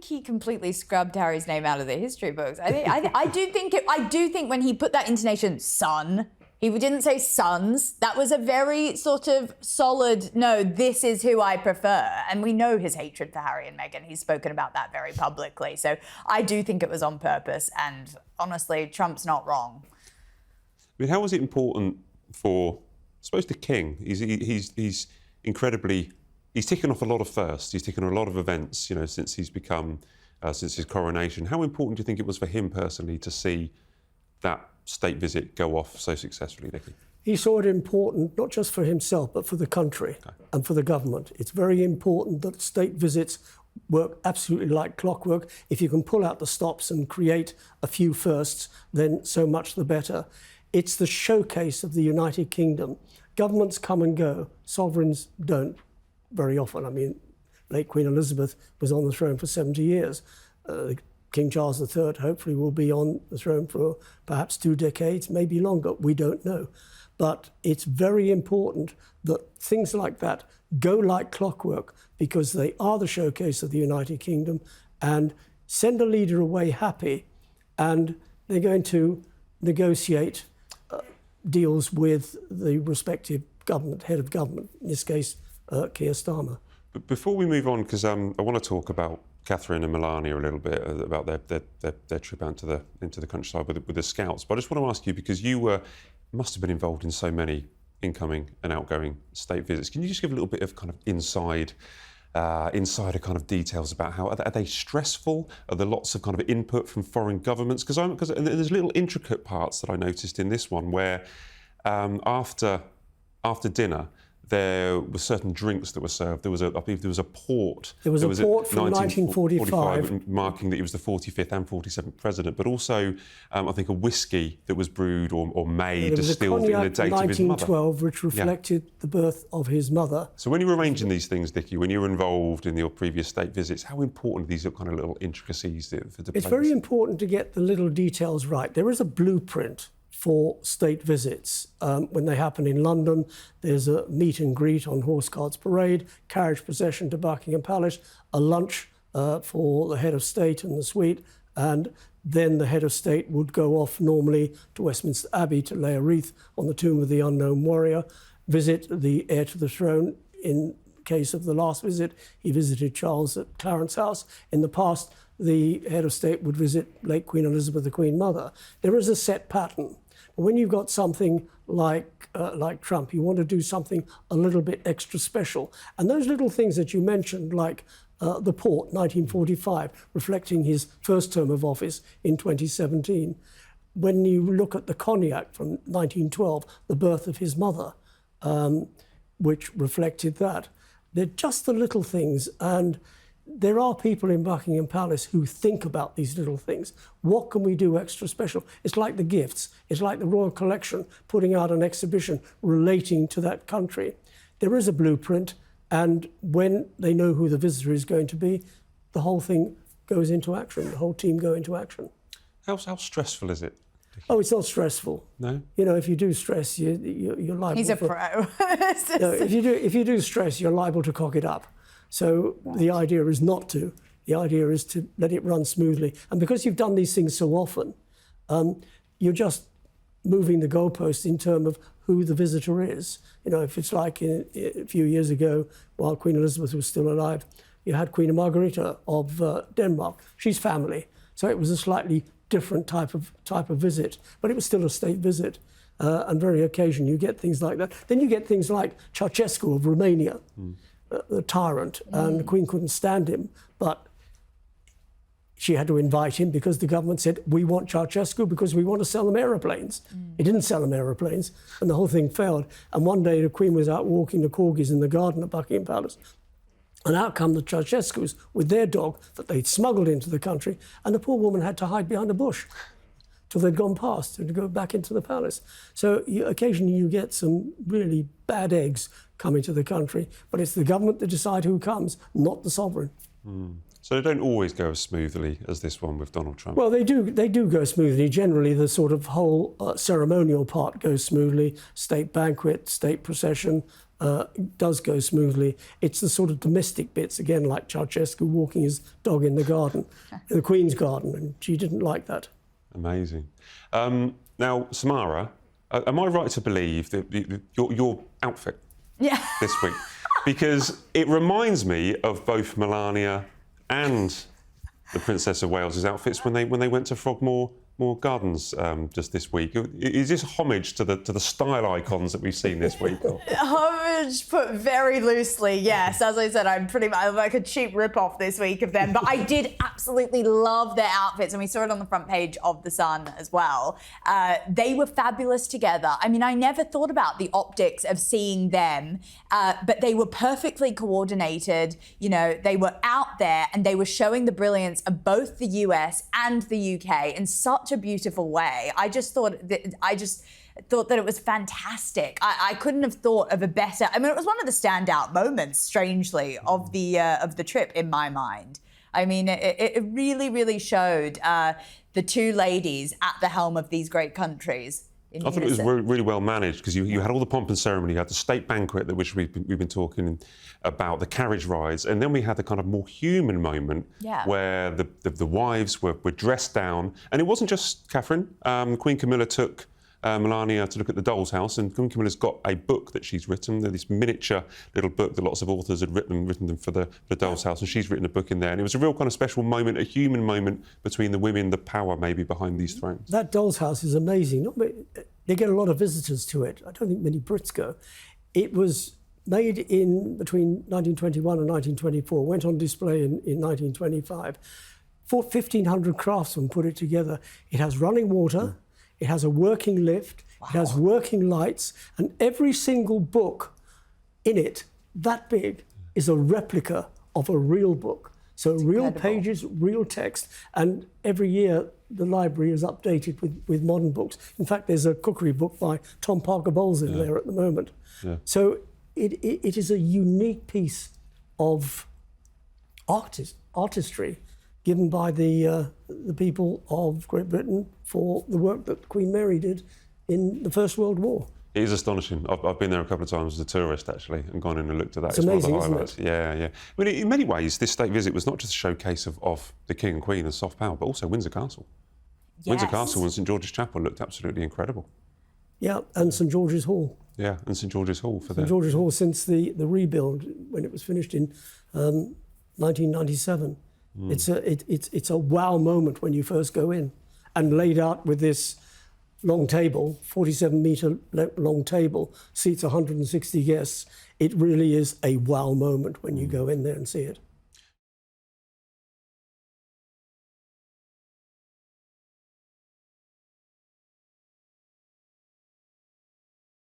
think he completely scrubbed Harry's name out of the history books. I do think when he put that intonation, son, he didn't say sons. That was a very sort of solid, no, this is who I prefer. And we know his hatred for Harry and Meghan. He's spoken about that very publicly. So I do think it was on purpose. And honestly, Trump's not wrong. I mean, how was it important for, I suppose, the king? He's incredibly, he's ticking off a lot of firsts. He's ticking a lot of events, you know, since he's become, since his coronation. How important do you think it was for him personally to see that state visit go off so successfully, Dickie? He saw it important, not just for himself, but for the country and for the government. It's very important that state visits work absolutely like clockwork. If you can pull out the stops and create a few firsts, then so much the better. It's the showcase of the United Kingdom. Governments come and go. Sovereigns don't very often. I mean, late Queen Elizabeth was on the throne for 70 years. King Charles III hopefully will be on the throne for perhaps 2 decades, maybe longer. We don't know. But it's very important that things like that go like clockwork because they are the showcase of the United Kingdom, and send a leader away happy, and they're going to negotiate deals with the respective government, head of government, in this case, Keir Starmer. But before we move on, because I want to talk about Catherine and Melania a little bit, about their trip out into the countryside with the Scouts. But I just want to ask you, because you must have been involved in so many incoming and outgoing state visits. Can you just give a little bit of kind of insider kind of details about how, are they stressful? Are there lots of kind of input from foreign governments? Because there's little intricate parts that I noticed in this one where after dinner, there were certain drinks that were served. I believe there was a port. There was a port from 1945. Marking that he was the 45th and 47th president, but also, I think, a whiskey that was brewed or made, distilled in the date of his mother. 1912, which reflected the birth of his mother. So when you were arranging these things, Dickie, when you were involved in your previous state visits, how important are these kind of little intricacies for diplomacy? It's very important to get the little details right. There is a blueprint for state visits. When they happen in London, there's a meet and greet on Horse Guards Parade, carriage procession to Buckingham Palace, a lunch for the head of state and the suite, and then the head of state would go off normally to Westminster Abbey to lay a wreath on the tomb of the unknown warrior, visit the heir to the throne. In case of the last visit, he visited Charles at Clarence House. In the past, the head of state would visit late Queen Elizabeth, the Queen Mother. There is a set pattern. When you've got something like Trump, you want to do something a little bit extra special. And those little things that you mentioned, like the port, 1945, reflecting his first term of office in 2017. When you look at the cognac from 1912, the birth of his mother, which reflected that. They're just the little things, and there are people in Buckingham Palace who think about these little things. What can we do extra special? It's like the gifts. It's like the Royal Collection putting out an exhibition relating to that country. There is a blueprint, and when they know who the visitor is going to be, the whole thing goes into action. The whole team go into action. How stressful is it? Oh, it's not stressful. No? You know, if you do stress, you're liable. He's a pro. No, if you do stress, you're liable to cock it up. So the idea is not to. The idea is to let it run smoothly. And because you've done these things so often, you're just moving the goalpost in terms of who the visitor is. You know, if it's like a few years ago, while Queen Elizabeth was still alive, you had Queen Margrethe of Denmark. She's family. So it was a slightly different type of visit, but it was still a state visit. And very occasion you get things like that. Then you get things like Ceausescu of Romania. The tyrant, and the Queen couldn't stand him, but she had to invite him because the government said, we want Ceausescu because we want to sell them aeroplanes. It didn't sell them aeroplanes, and the whole thing failed. And one day the Queen was out walking the corgis in the garden at Buckingham Palace, and out come the Ceausescus with their dog that they'd smuggled into the country, and the poor woman had to hide behind a bush till they'd gone past and to go back into the palace. So occasionally you get some really bad eggs coming to the country, but it's the government that decide who comes, not the sovereign. So they don't always go as smoothly as this one with Donald Trump? Well, they do go smoothly. Generally, the sort of whole ceremonial part goes smoothly. State banquet, state procession, does go smoothly. It's the sort of domestic bits, again, like Ceausescu walking his dog in the garden, in the Queen's garden, and she didn't like that. Amazing. Now, Samara, am I right to believe that your outfit this week? Because it reminds me of both Melania and the Princess of Wales's outfits when they went to Frogmore Gardens just this week. Is this homage to the style icons that we've seen this week? Homage put very loosely, yes. As I said, I'm like a cheap rip-off this week of them, but I did absolutely love their outfits, and we saw it on the front page of The Sun as well. They were fabulous together. I mean, I never thought about the optics of seeing them, but they were perfectly coordinated. You know, they were out there and they were showing the brilliance of both the US and the UK in such a beautiful way. I just thought that it was fantastic. I couldn't have thought of a better. I mean, it was one of the standout moments, strangely, of the trip in my mind. I mean, it really, really showed the two ladies at the helm of these great countries. I thought it was really well managed, because you had all the pomp and ceremony, you had the state banquet, which we've been talking about, the carriage rides, and then we had the kind of more human moment where the wives were dressed down. And it wasn't just Catherine. Queen Camilla took Melania to look at the doll's house, and Queen Camilla's got a book that she's written, this miniature little book that lots of authors had written them for the doll's house, and she's written a book in there. And it was a real kind of special moment, a human moment between the women, the power maybe behind these thrones. That doll's house is amazing. They get a lot of visitors to it. I don't think many Brits go. It was made in between 1921 and 1924, went on display in 1925. 1,500 craftsmen put it together. It has running water. It has a working lift, It has working lights, and every single book in it, that big, is a replica of a real book. So real pages, real text, and every year the library is updated with modern books. In fact, there's a cookery book by Tom Parker Bowles in there at the moment. Yeah. So it is a unique piece of artistry given by the people of Great Britain for the work that Queen Mary did in the First World War. It is astonishing. I've been there a couple of times as a tourist, actually, and gone in and looked at that. It's amazing, isn't it? Yeah. I mean, in many ways, this state visit was not just a showcase of the King and Queen and soft power, but also Windsor Castle. Yes. Windsor Castle and St George's Chapel looked absolutely incredible. Yeah, and St George's Hall. Yeah, and St George's Hall for St George's Hall since the rebuild, when it was finished in 1997. It's a wow moment when you first go in, and laid out with this long table, 47-metre long table, seats 160 guests. It really is a wow moment when you go in there and see it.